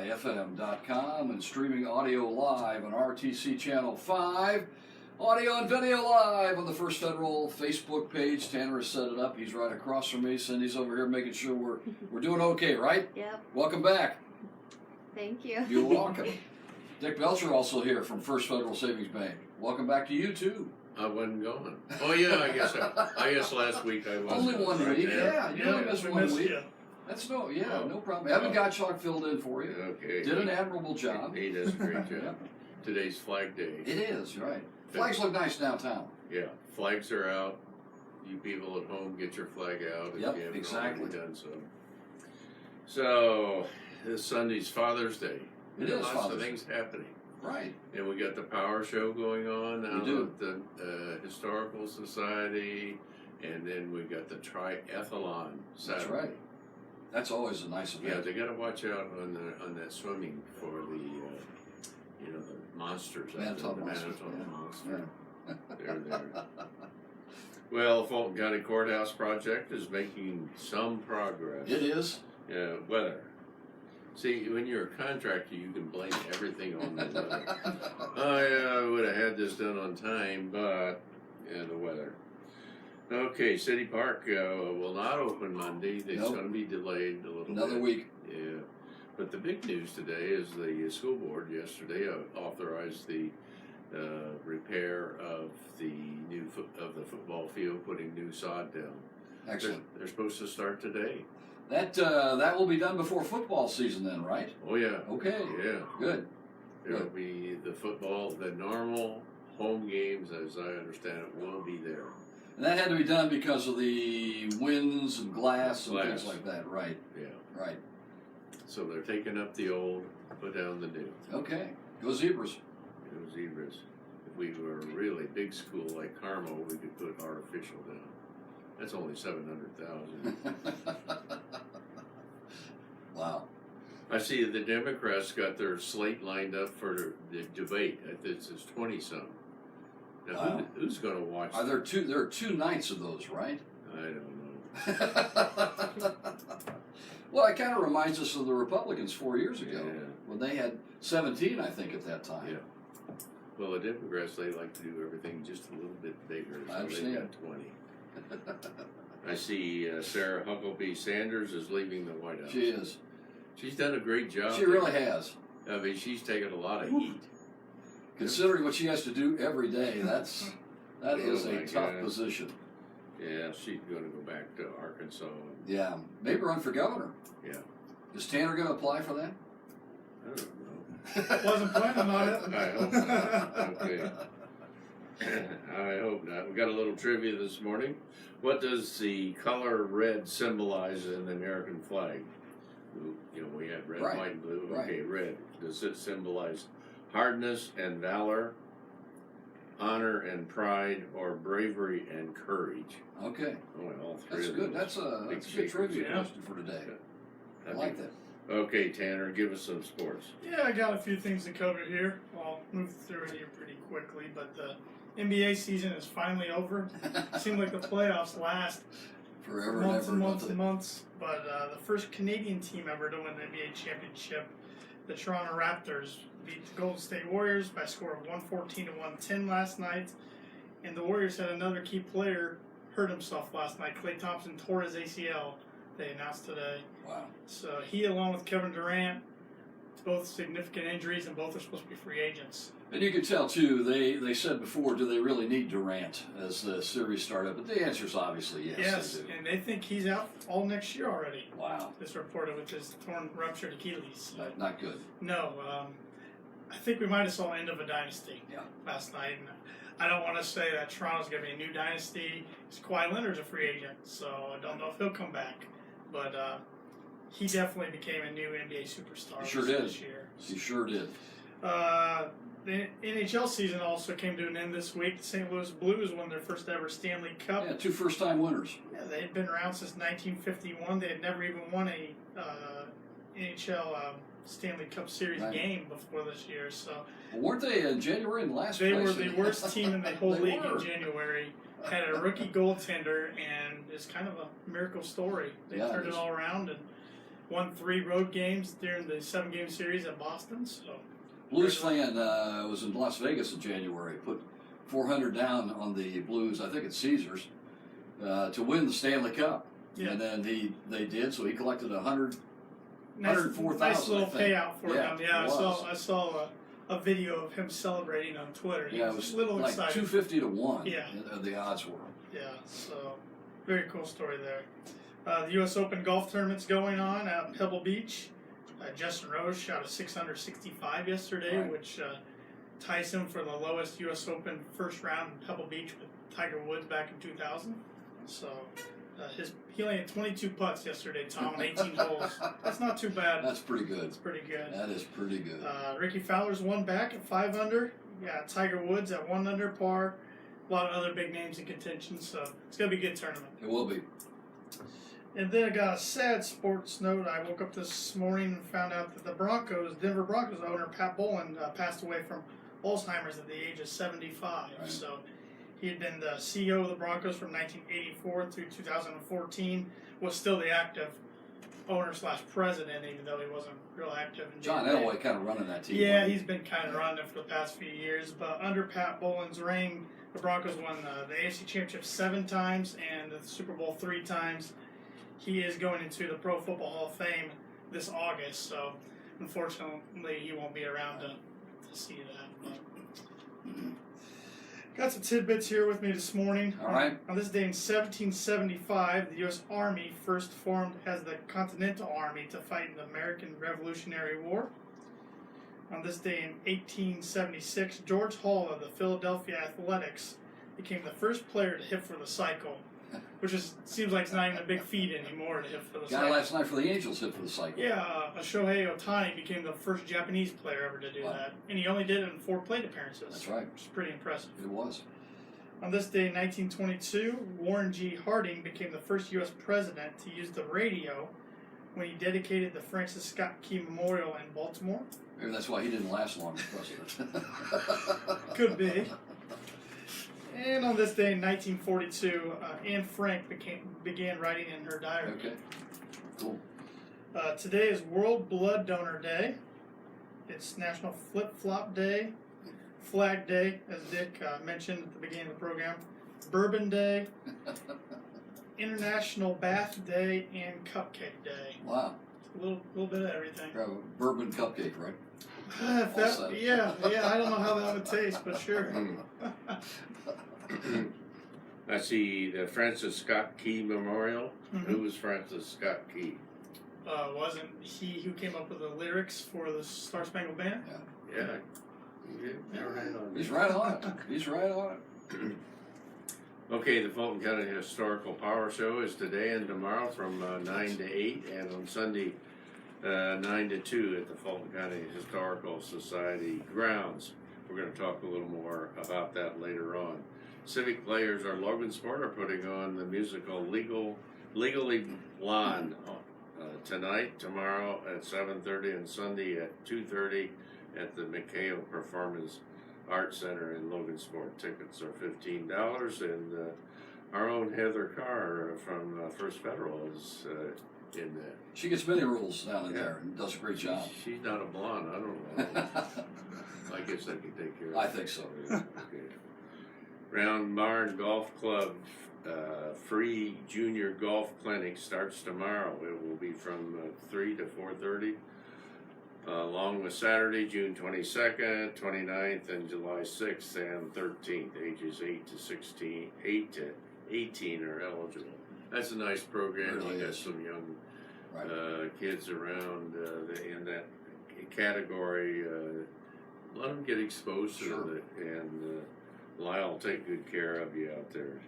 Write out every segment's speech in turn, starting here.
RTCFM.com and streaming audio live on RTC Channel 5. Audio and video live on the First Federal Facebook page. Tanner has set it up. He's right across from me. Cindy's over here making sure we're doing okay, right? Yep. Welcome back. Thank you. You're welcome. Dick Belcher also here from First Federal Savings Bank. Welcome back to you, too. I wasn't going. Oh, yeah, I guess last week I was. Only one right week, there. yeah. You only missed one week. You. That's no problem. Evan Gottschalk filled in for you. Okay. Did an admirable job. He does a great job. Today's Flag Day. It is, right. Flags look nice downtown. Yeah, flags are out. You people at home, get your flag out if Yep, you haven't exactly. already done so. So, this Sunday's Father's Day. It is Lots Father's of Day. things happening. Right. And we got the power show going on out do. at the Historical Society, and then we got the triathlon Saturday. That's right. That's always a nice Yeah, event. they got to watch out on that swimming for the the monsters out there, Manitoba the monsters, Manitoba yeah. monster. They're there. Well, the Fulton County Courthouse project is making some progress. It is. Yeah, weather. See, when you're a contractor, you can blame everything on the weather. Oh yeah, I would have had this done on time, but the weather. Okay, City Park will not open Monday. It's Nope. going to be delayed a little bit. Another week. Yeah, but the big news today is the school board yesterday authorized the repair of the the football field, putting new sod down. Excellent. They're supposed to start today. That will be done before football season then, right? Oh yeah. Okay. Yeah. Good. There'll be the normal home games, as I understand it, will be there. And that had to be done because of the winds and glass and things like that, right? Yeah. Right. So they're taking up the old, put down the new. Okay. Go Zebras. It was Zebras. If we were a really big school like Carmel, we could put artificial down. That's only 700,000. Wow. I see the Democrats got their slate lined up for the debate. It's 20-some. Now, Wow. who's going to watch? There are two nights of those, right? I don't know. Well, it kind of reminds us of the Republicans 4 years ago Yeah. when they had 17, I think, at that time. Yeah. Well, the Democrats, they like to do everything just a little bit bigger. I So understand. they got 20. I see Sarah Huckabee Sanders is leaving the White House. She is. She's done a great job. She really has. I mean, she's taken a lot of heat. Considering what she has to do every day, that is Oh, a my tough God. position. Yeah, she's going to go back to Arkansas. Yeah, maybe run for governor. Yeah. Is Tanner going to apply for that? I don't know. Wasn't planning on it. I hope not. Okay. I hope not. We got a little trivia this morning. What does the color red symbolize in the American flag? We have red, Right. white, and blue. Right. Okay, red. Does it symbolize hardness and valor, honor and pride, or bravery and courage? Okay, Oh, well, all three that's of good. those. That's a Big good trivia Yeah. question for today. I That'd like be- that. Okay, Tanner, give us some sports. Yeah, I got a few things to cover here. I'll move through it here pretty quickly, but the NBA season is finally over. It seemed like the playoffs last Forever months and and ever. months and months, but the first Canadian team ever to win the NBA championship, the Toronto Raptors, beat the Golden State Warriors by a score of 114 to 110 last night, and the Warriors had another key player hurt himself last night. Klay Thompson tore his ACL, they announced today. Wow. So he, along with Kevin Durant, both significant injuries, and both are supposed to be free agents. And you could tell, too, they said before, do they really need Durant as the series started? But the answer is obviously yes. Yes, They do. and they think he's out all next year already. Wow. This reported with his torn, ruptured Achilles. Not good. No, I think we might have saw the end of a dynasty Yeah. last night. And I don't want to say that Toronto's going to be a new dynasty. Kawhi Leonard's a free agent, so I don't know if he'll come back. But he definitely became a new NBA superstar He sure did. this year. He sure did. The NHL season also came to an end this week. The St. Louis Blues won their first ever Stanley Cup. Yeah, 2 first-time winners. Yeah, they had been around since 1951. They had never even won a NHL Stanley Cup Series Right. game before this year. So Well, weren't they in January in last they place? were the worst team in the whole They league were. in January. Had a rookie goaltender, and it's kind of a miracle story. They Yeah, it turned it is. all around, and won 3 road games during the 7-game series at Boston. So Blues fan was in Las Vegas in January. Put $400 down on the Blues. I think it's Caesars to win the Stanley Cup. Yeah. And then they did. So he collected nice 104,000. nice little payout for him. Yeah, it I saw a video of him celebrating on Twitter. He Yeah, it was a little like excited. 250 to 1. Yeah. The odds were. Yeah, so very cool story there. The U.S. Open golf tournament's going on out in Pebble Beach. Justin Rose shot a 665 yesterday, Right. which ties him for the lowest U.S. Open first round in Pebble Beach with Tiger Woods back in 2000. So he only had 22 putts yesterday, Tom, on 18 holes. That's not too bad. That's pretty good. That's pretty good. That is pretty good. Ricky Fowler's one back at 5 under. You got Tiger Woods at 1 under par. A lot of other big names in contention, so it's going to be a good tournament. It will be. And then I got a sad sports note. I woke up this morning and found out that the Denver Broncos owner, Pat Bowlen, passed away from Alzheimer's at the age of 75. Right. So he had been the CEO of the Broncos from 1984 through 2014, was still the active owner/president, even though he wasn't real active. In John day-to-day. Elway kind of running that team. Yeah, he's been kind of running it for the past few years. But under Pat Bowlen's reign, the Broncos won the AFC Championship 7 times and the Super Bowl 3 times. He is going into the Pro Football Hall of Fame this August, so unfortunately he won't be around to see that. But got some tidbits here with me this morning. All right. On this day in 1775, the U.S. Army first formed as the Continental Army to fight in the American Revolutionary War. On this day in 1876, George Hall of the Philadelphia Athletics became the first player to hit for the cycle, which seems like it's not even a big feat anymore to hit for the Guy cycle. last night for the Angels hit for the cycle. Yeah, Shohei Ohtani became the first Japanese player ever to do Wow. that, and he only did it in 4 plate appearances. That's right. Which is pretty impressive. It was. On this day in 1922, Warren G. Harding became the first U.S. president to use the radio when he dedicated the Francis Scott Key Memorial in Baltimore. Maybe that's why he didn't last long as president. Could be. And on this day in 1942, Anne Frank began writing in her diary. Okay. Cool. Today is World Blood Donor Day. It's National Flip Flop Day, Flag Day, as Dick mentioned at the beginning of the program, Bourbon Day, International Bath Day, and Cupcake Day. Wow. A little bit of everything. Grab a bourbon cupcake, right? Yeah, I don't know how that would taste, but sure. I see the Francis Scott Key Memorial. Mhm. Who was Francis Scott Key? Wasn't he who came up with the lyrics for the Star Spangled Banner? Yeah. You're right on He's that. right on it. He's right on it. Okay, the Fulton County Historical Power Show is today and tomorrow from 9 to 8, and on Sunday 9 to 2 at the Fulton County Historical Society grounds. We're going to talk a little more about that later on. Civic Players or Logansport are putting on the musical Legally Blonde tonight, tomorrow at 7:30, and Sunday at 2:30 at the McHale Performance Arts Center in Logansport. Tickets are $15, and our own Heather Carr from First Federal is in there. She gets many rules down in there and does a great job. She's not a blonde, I don't know. I guess I could take care of it. I think so. Okay. Round Barn Golf Club free junior golf clinic starts tomorrow. It will be from 3 to 4:30. Along with Saturday, June 22nd, 29th, and July 6th and 13th. Ages 8 to 18 are eligible. That's a nice program. Really You got is. some young Right. kids around in that category. Let them get exposed Sure. to it, and Lyle will take good care of you out there.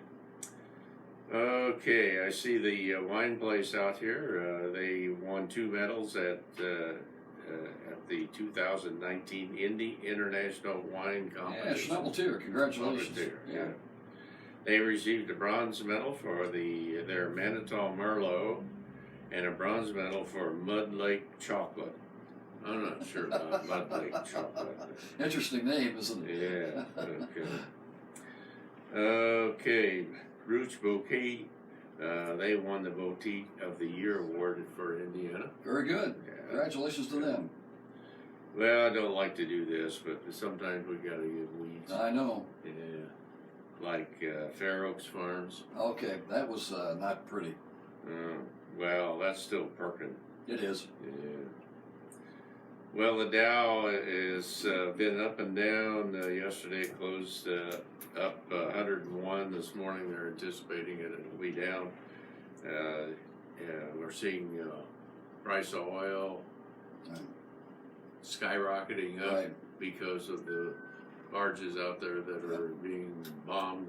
Okay, I see the wine place out here. They won 2 medals at the 2019 Indy International Wine Yeah, Competition. Schnabeltier, congratulations. Schnabeltier, yeah. They received a bronze medal for their Manitou Merlot and a bronze medal for Mud Lake Chocolate. I'm not sure about Mud Lake Chocolate. Interesting name, isn't it? Yeah, okay. Okay, Roots Bouquet They won the Boutique of the Year award for Indiana. Very good. Yeah. Congratulations to them. Well, I don't like to do this, but sometimes we gotta get weeds. I know. Yeah, like Fair Oaks Farms. Okay, that was not pretty. Well, that's still perking. It is. Yeah. Well, the Dow has been up and down. Yesterday it closed up 101. This morning they're anticipating it'll be down. We're seeing price of oil skyrocketing up Right. because of the barges out there that are being bombed.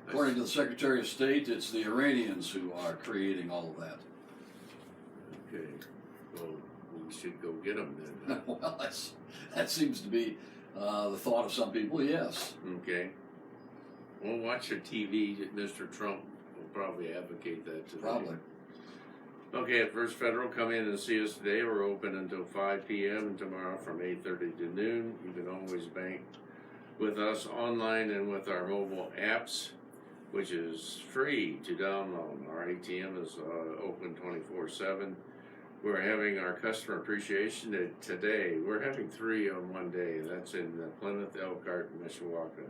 According to the Secretary of State, it's the Iranians who are creating all of that. Okay, well, we should go get them then. Well, that seems to be the thought of some people, yes. Okay. Well, watch your TV. Mr. Trump will probably advocate that today. Probably. Okay, at First Federal, come in and see us today. We're open until 5 p.m. and tomorrow from 8:30 to noon. You can always bank with us online and with our mobile apps, which is free to download. Our ATM is open 24/7. We're having our customer appreciation day today. We're having 3 on one day. That's in Plymouth, Elkhart, and Mishawaka.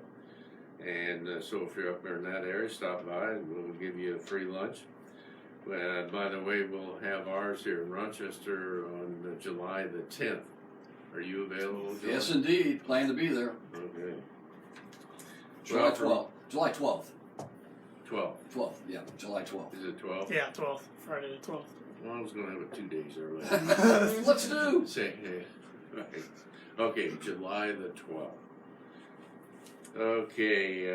And so if you're up there in that area, stop by and we'll give you a free lunch. By the way, we'll have ours here in Rochester on July the 10th. Are you available, July? Yes, indeed. Plan to be there. Okay. July 12th. July 12th. 12th. 12th, yeah. July 12th. Is it 12th? Yeah, 12th. Friday the 12th. Well, I was going to have it 2 days early. Let's do. Say, hey. Right. Okay, July the 12th. Okay,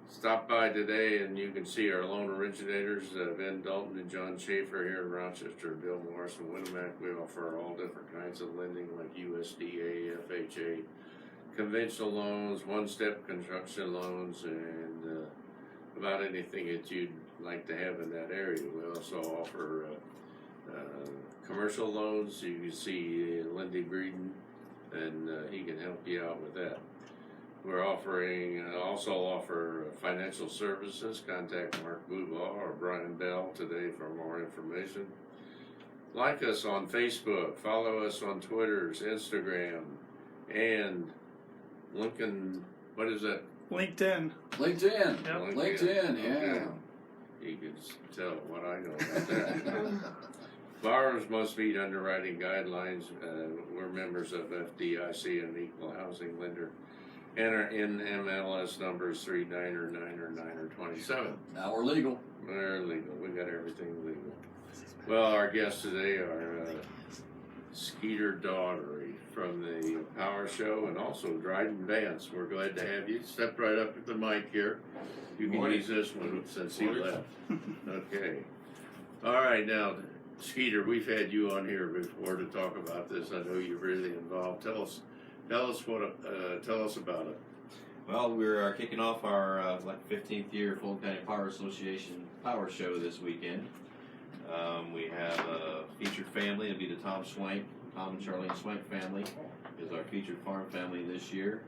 stop by today and you can see our loan originators, Ben Dalton and John Schaefer here in Rochester, Bill Morris and Winnemac. We offer all different kinds of lending like USDA, FHA, conventional loans, one-step construction loans, and about anything that you'd like to have in that area. We also offer commercial loans. You can see Lindy Breeden, and he can help you out with that. We're also offer financial services. Contact Mark Bubaugh or Brian Bell today for more information. Like us on Facebook, follow us on Twitter, Instagram, and Lincoln, what is that? LinkedIn. LinkedIn. Yep. LinkedIn, yeah. Okay. You can tell what I know about that. Borrowers must meet underwriting guidelines. We're members of FDIC and Equal Housing Lender. And our NMLS number is 399 or 9 or 27. Now we're legal. We're legal. We got everything legal. Well, our guests today are Skeeter Daugherty from the Power Show and also Dryden Vance. We're glad to have you. Step right up to the mic here. You can use this one since he left. Okay. All right, now, Skeeter, we've had you on here before to talk about this. I know you're really involved. Tell us about it. Well, we're kicking off our 15th year Fulton County Power Association Power Show this weekend. We have a featured family. It'll be the Tom and Charlene Swank family is our featured farm family this year.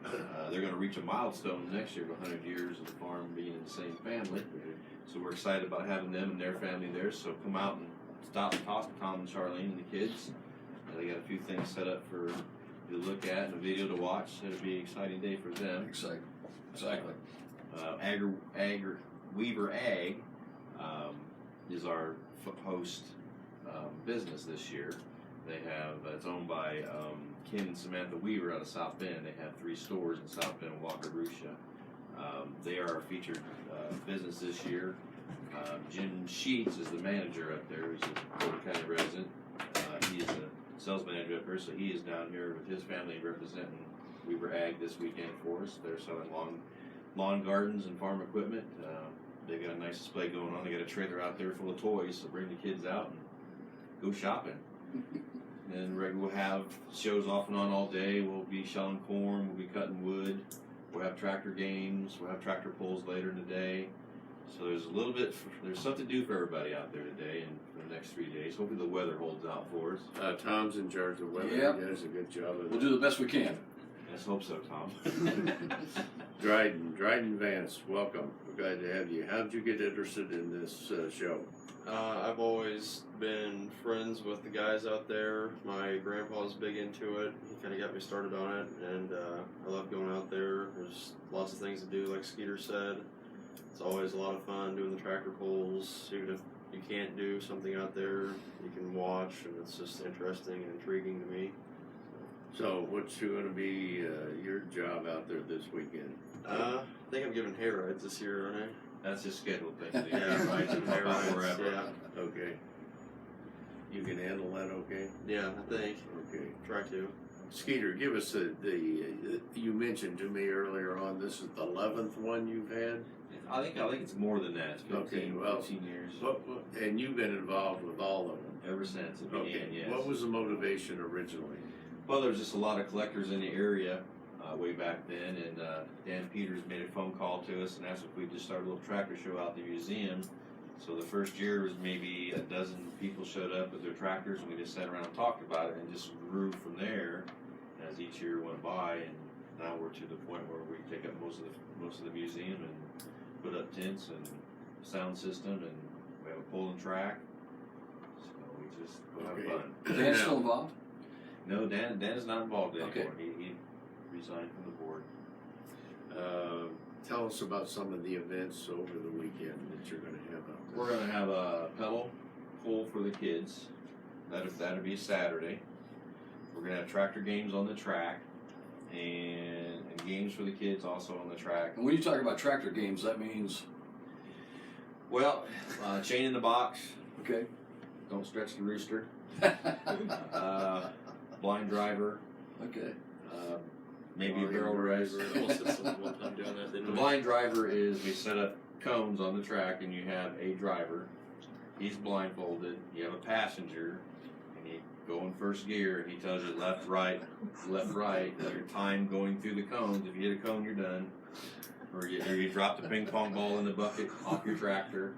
They're going to reach a milestone next year of 100 years of the farm being in the same family. So we're excited about having them and their family there. So come out and stop and talk to Tom and Charlene and the kids. They got a few things set up for you to look at and a video to watch. It'll be an exciting day for them. Exactly. Weaver Ag is our host business this year. They have it's owned by Ken and Samantha Weaver out of South Bend. They have 3 stores in South Bend and Wakarusa. They are our featured business this year. Jim Sheets is the manager up there. He's a Fulton County resident. He is a sales manager up there, so he is down here with his family representing Weaver Ag this weekend for us. They're selling lawn gardens and farm equipment. They got a nice display going on. They got a trailer out there full of toys, so bring the kids out and go shopping. And we'll have shows off and on all day. We'll be shelling corn. We'll be cutting wood. We'll have tractor games. We'll have tractor pulls later in the day. So there's something to do for everybody out there today and for the next 3 days. Hopefully the weather holds out for us. Tom's in charge of weather. Yep. He does a good job of We'll it. do the best we can. Let's hope so, Tom. Dryden Vance, welcome. We're glad to have you. How did you get interested in this show? I've always been friends with the guys out there. My grandpa's big into it. He kind of got me started on it, and I love going out there. There's lots of things to do, like Skeeter said. It's always a lot of fun doing the tractor pulls. Even if you can't do something out there, you can watch, and it's just interesting and intriguing to me. So, what's going to be your job out there this weekend? I think I'm giving hay rides this year, aren't I? That's just scheduled thing. Yeah, right. Hair rides, wherever. Yeah, Okay. You can handle that, okay? yeah, I think. Okay. Try to. Skeeter, give us you mentioned to me earlier on, this is the 11th one you've had? I think it's more than that. It's 15, 15 years. And you've been involved with all of them? Ever since it began, Okay. yes. What was the motivation originally? Well, there's just a lot of collectors in the area way back then, and Dan Peters made a phone call to us and asked if we'd just start a little tractor show out at the museum. So the first year was maybe a dozen people showed up with their tractors, and we just sat around and talked about it, and just grew from there as each year went by. And now we're to the point where we take up most of the museum and put up tents and sound system, and we have a pulling track. So we just have fun. Dan still involved? No, Dan is not involved anymore. Okay. He resigned from the board. Tell us about some of the events over the weekend that you're going to have out there. We're going to have a pedal pull for the kids. That'll be Saturday. We're going to have tractor games on the track, and games for the kids also on the track. And when you talk about tractor games, that means, Well, chain in the box. okay. Don't stretch the rooster. Blind driver. Okay. Maybe a barrel race. We almost did something one time doing that, didn't The we? blind driver is we set up cones on the track, and you have a driver. He's blindfolded. You have a passenger, and you go in first gear, and he tells you left, right, your time going through the cones. If you hit a cone, you're done. Or you drop the ping pong ball in the bucket off your tractor.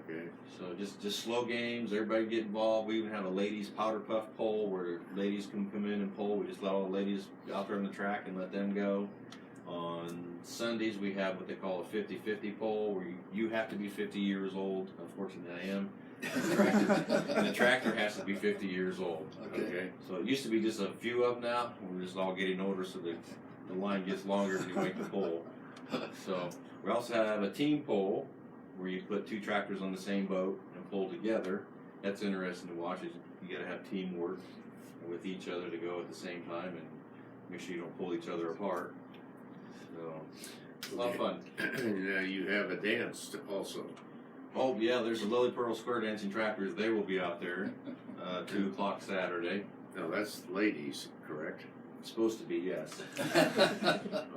Okay. So just slow games. Everybody get involved. We even have a ladies powder puff pole where ladies can come in and pull. We just let all the ladies out there on the track and let them go. On Sundays we have what they call a 50-50 pole where you have to be 50 years old. Unfortunately I am. And the tractor has to be 50 years old. Okay. So it used to be just a few of them now. We're just all getting older, so the line gets longer and you make the pole. So we also have a team pole where you put two tractors on the same boat and pull together. That's interesting to watch. You got to have teamwork with each other to go at the same time and make sure you don't pull each other apart. So it's a lot of fun. Now you have a dance also. Oh yeah, there's the Lily Pearl Square Dancing Tractors. They will be out there 2 o'clock Saturday. Now that's ladies, correct? It's supposed to be, yes.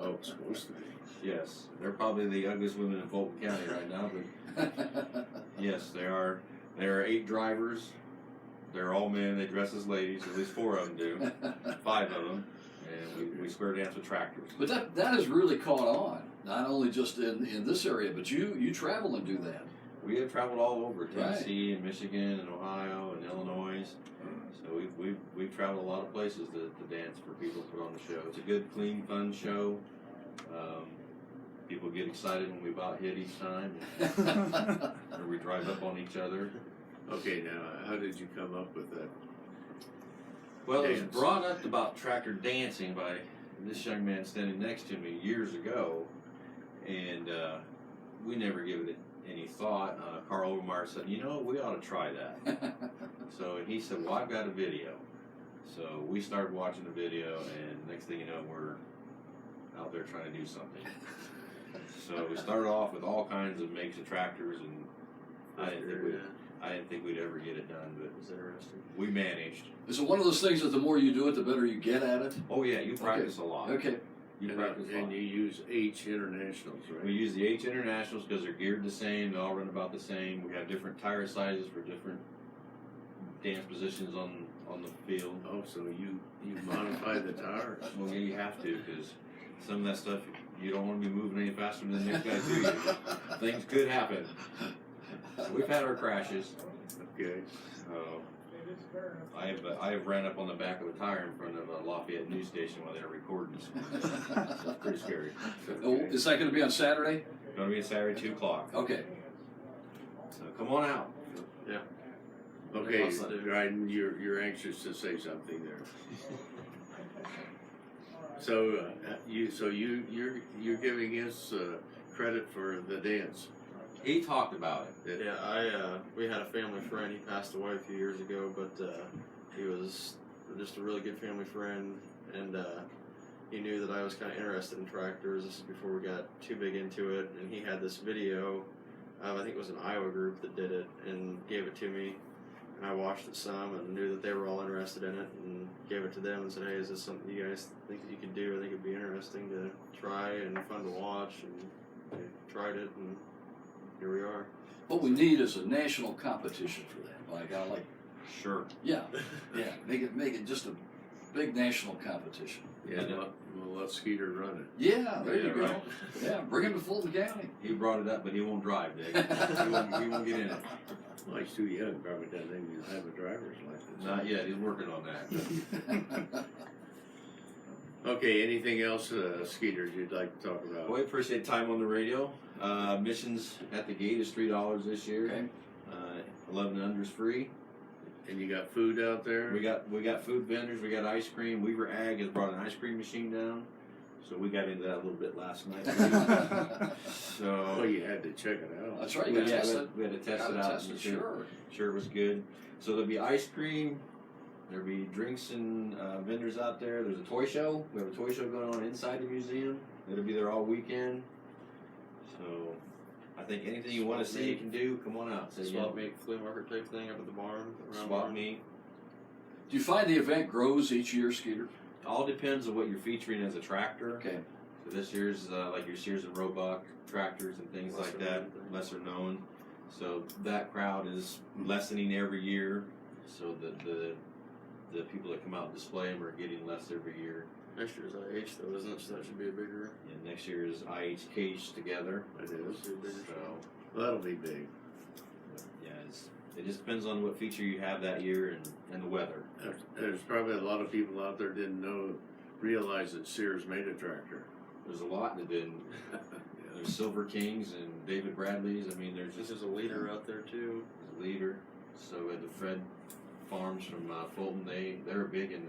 Oh, it's supposed to be. Yes, they're probably the ugliest women in Fulton County right now, but yes, they are. There are 8 drivers. They're all men. They dress as ladies. At least 4 of them do. 5 of them, and we square dance with tractors. But that has really caught on, not only just in this area, but you travel and do that. We have traveled all over Tennessee and Michigan and Ohio and Illinois. So we've traveled a lot of places to dance for people to put on the show. It's a good, clean, fun show. People get excited when we about hit each time, or we drive up on each other. Okay, now how did you come up with that? Well, it was Dance. brought up about tractor dancing by this young man standing next to me years ago, and we never gave it any thought. Carl Overmeyer said, "You know, we ought to try that." So he said, "Well, I've got a video." So we started watching the video, and next thing you know, we're out there trying to do something. So we started off with all kinds of makes of tractors, and I didn't think we'd ever get it done, but It was interesting. we managed. Is it one of those things that the more you do it, the better you get at it? Oh yeah, you practice a lot. Okay. You practice a lot. And you use H Internationals, right? We use the H Internationals because they're geared the same. They all run about the same. We have different tire sizes for different dance positions on the field. Oh, so you modify the tires. Well, yeah, you have to, because some of that stuff you don't want to be moving any faster than the next guy, do you? Things could happen. So we've had our crashes. Okay. I have ran up on the back of a tire in front of a Lafayette news station while they were recording. It's pretty scary. Oh, is that going to be on Saturday? Going to be Saturday 2 o'clock. Okay. So come on out. Okay, What's that? Dryden, you're anxious to say something there. So you're giving us credit for the dance. He talked about it. Yeah, we had a family friend. He passed away a few years ago, but he was just a really good family friend, and he knew that I was kind of interested in tractors. This is before we got too big into it, and he had this video. I think it was an Iowa group that did it and gave it to me, and I watched it some and knew that they were all interested in it, and gave it to them and said, "Hey, is this something you guys think that you could do? I think it'd be interesting to try and fun to watch." And they tried it, and here we are. What we need is a national competition for that. Like, Sure. yeah, make it just a big national competition. Yeah, we'll let Skeeter run Yeah, there you go. right. Yeah, bring him to Fulton County. He brought it up, but he won't drive, Dick. he won't get in it. it. Well, he's too young, probably doesn't even have a driver's license. Not yet. He's working on that. Okay, anything else, Skeeter, you'd like to talk about? Well, we appreciate time on the radio. Admissions at the gate is $3 this year. Okay. 11 and under is free. And you got food out there? We got food vendors. We got ice cream. Weaver Ag has brought an ice cream machine down, so we got into that a little bit last night. Well, So you had to check it out. That's right. You got to test it. we had to test Gotta it out. test and it, be sure it was good. So there'll be ice cream. There'll be drinks and vendors out there. There's a toy show. We have a toy show going on inside the museum. It'll be there all weekend. So I think anything you want to see, you can do. Come on out. Swap meet, flea market type thing up at the barn. around Swap barn. meet. Do you find the event grows each year, Skeeter? All depends on what you're featuring as a tractor. Okay. So this year's like your Sears and Roebuck tractors and things Lesser like that, known things. lesser known. So that crowd is lessening every year. So the people that come out and display them are getting less every year. Next year's IH though, isn't it? So that should be a bigger. And next year is IHK together. It is. Should be a bigger So Well, that'll be big. yeah, it just depends on what feature you have that year and the weather. There's probably a lot of people out there didn't realize that Sears made a tractor. There's a lot that didn't. There's Silver Kings and David Bradleys. I mean, there's This just is a leader out there too. a leader. So at the Fred Farms from Fulton, they're big into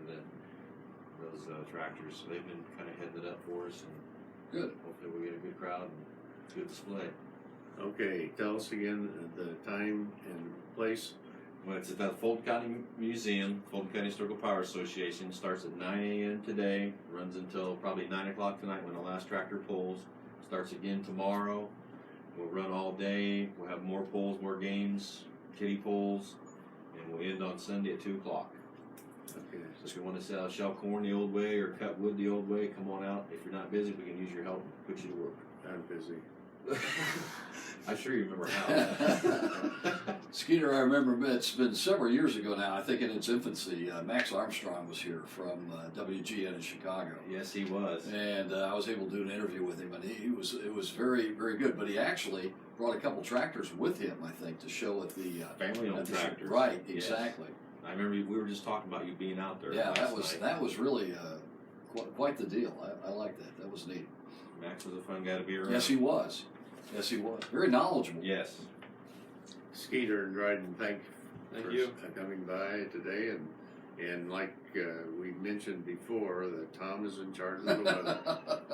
those tractors. So they've been kind of heading it up for us, and Good. hopefully we get a good crowd and good display. Okay, tell us again the time and place. Well, it's at the Fulton County Museum, Fulton County Historical Power Association. Starts at 9 a.m. today, runs until probably 9 o'clock tonight when the last tractor pulls. Starts again tomorrow. We'll run all day. We'll have more pulls, more games, kiddie pulls, and we'll end on Sunday at 2 o'clock. Okay. So if you want to shell corn the old way or cut wood the old way, come on out. If you're not busy, we can use your help and put you to work. I'm busy. I'm sure you remember how. Skeeter, I remember it's been several years ago now, I think in its infancy, Max Armstrong was here from WGN in Chicago. Yes, he was. And I was able to do an interview with him, and it was very, very good. But he actually brought a couple tractors with him, I think, to show at the Family-owned at the- tractors. Right, Yes. exactly. I remember we were just talking about you being out there. Yeah, last night. that was really quite the deal. I like that. That was neat. Max was a fun guy to be around. Yes, he was. Yes, he was. Very knowledgeable. Yes. Skeeter and Dryden, thank you. for coming by today, and like we mentioned before, that Tom is in charge of the weather.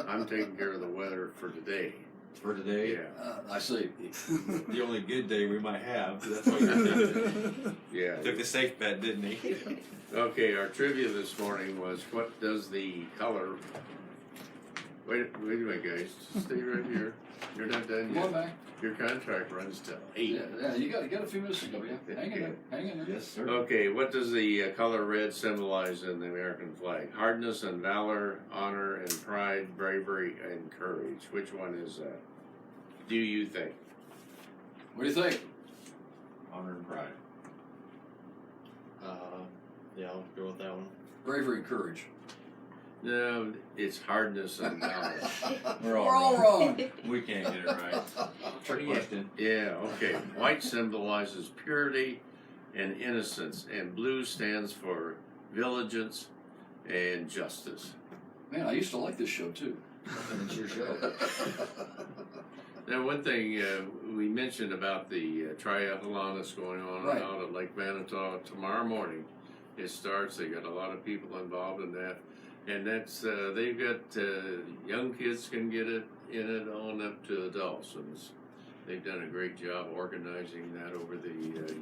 I'm taking care of the weather for today. For today, Yeah, I see. the only good day we might have. That's what you're thinking. yeah. Took the safe bet, didn't he? Okay, our trivia this morning was, what does the color... Wait a minute, guys. Stay right here. You're not done Come on yet. back. Your contract runs till 8. Yeah, you got a few minutes to go. Yeah, hang in there. Hang in there. Yes, sir. Okay, what does the color red symbolize in the American flag? Hardness and valor, honor and pride, bravery and courage. Which one is that? Do you think? What do you think? Honor and pride. Yeah, I'll go with that one. Bravery and courage. No, it's hardness and valor. We're all We're all wrong. We can't get it right. Trick question. Yeah, okay. White symbolizes purity and innocence, and blue stands for vigilance and justice. Man, I used to like this show too. It's your show. Now, one thing we mentioned about the triathlon that's going on Right. out at Lake Manitou tomorrow morning. It starts. They got a lot of people involved in that, and that's they've got young kids can get it in it on up to adults, and they've done a great job organizing that over the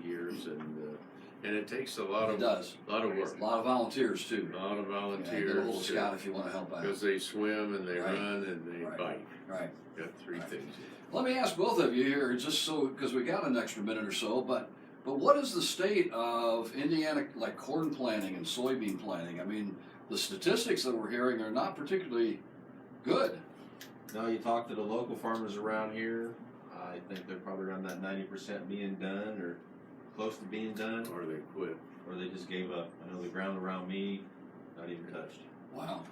years, and it takes a lot It of does. lot of work, A lot of volunteers too. a lot of Yeah, volunteers. get a little scout if you want to help out. because they swim and they Right. run and they Right. bike. Right. Got three Right. things. Let me ask both of you here, just so because we got an extra minute or so, but what is the state of Indiana, like corn planting and soybean planting? I mean, the statistics that we're hearing are not particularly good. Now you talk to the local farmers around here. I think they're probably around that 90% being done or close to being done, Or they quit. or they just gave up. I know the ground around me, not even touched. Wow.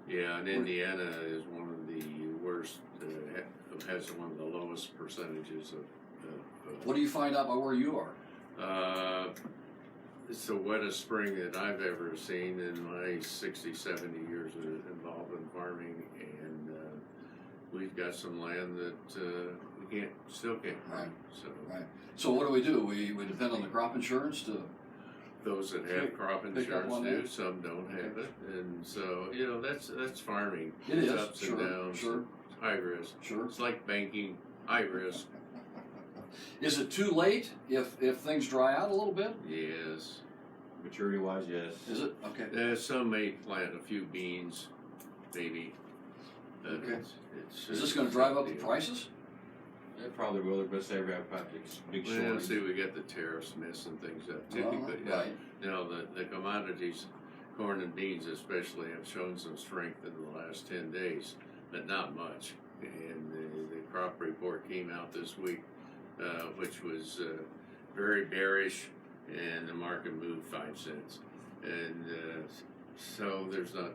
Yeah, and Indiana is one of the worst, has one of the lowest percentages of What do you find out by where you are? it's the wettest spring that I've ever seen in my 60, 70 years involved in farming, and we've got some land that we still can't farm. So Right. So what do? We depend on the crop insurance to. those that have crop Pick up insurance on do, that. some don't have it, and so that's farming. It It's is, ups sure, and downs, sure. high risk. Sure. It's like banking, high risk. Is it too late if things dry out a little bit? Yes. Maturity wise, yes. Is it? Okay. Some may plant a few beans, maybe. But Okay. it's Is this going to drive up the prices? It probably will. They're going to say we have big Well, shortage. see, we get the tariffs missing things up Well, typically. right. The commodities, corn and beans especially, have shown some strength in the last 10 days, but not much. And the crop report came out this week, which was very bearish, and the market moved 5 cents. And so there's not.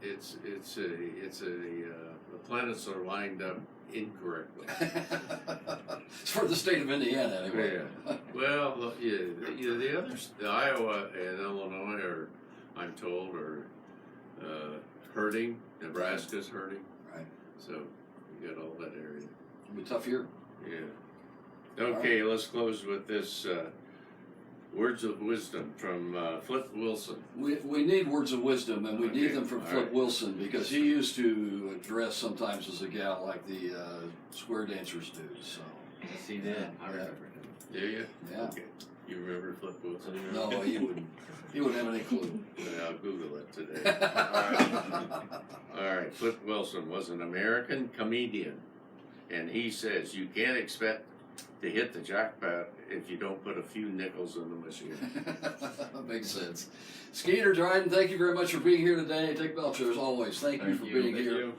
The planets are lined up incorrectly. For the state of Indiana, anyway. Yeah. Well, the others, the Iowa and Illinois are, I'm told, are hurting. Nebraska's hurting. Right. So you got all that area. It'll be a tough year. Yeah. Okay, let's close with this words of wisdom from Flip Wilson. We need words of wisdom, and we need Okay, them from all Flip right. Wilson because he used to dress sometimes as a gal like the square dancers do. So Yes, he did. I remember him. Do you? yeah, Okay. You remember Flip Wilson? no, he wouldn't. He wouldn't have any clue. Well, I'll Google it today. All right. Flip Wilson was an American comedian, and he says you can't expect to hit the jackpot if you don't put a few nickels in the machine. Makes sense. Skeeter, Dryden, thank you very much for being here today. Dick Belcher, as always, thank you Thank for you. being Thank here. you.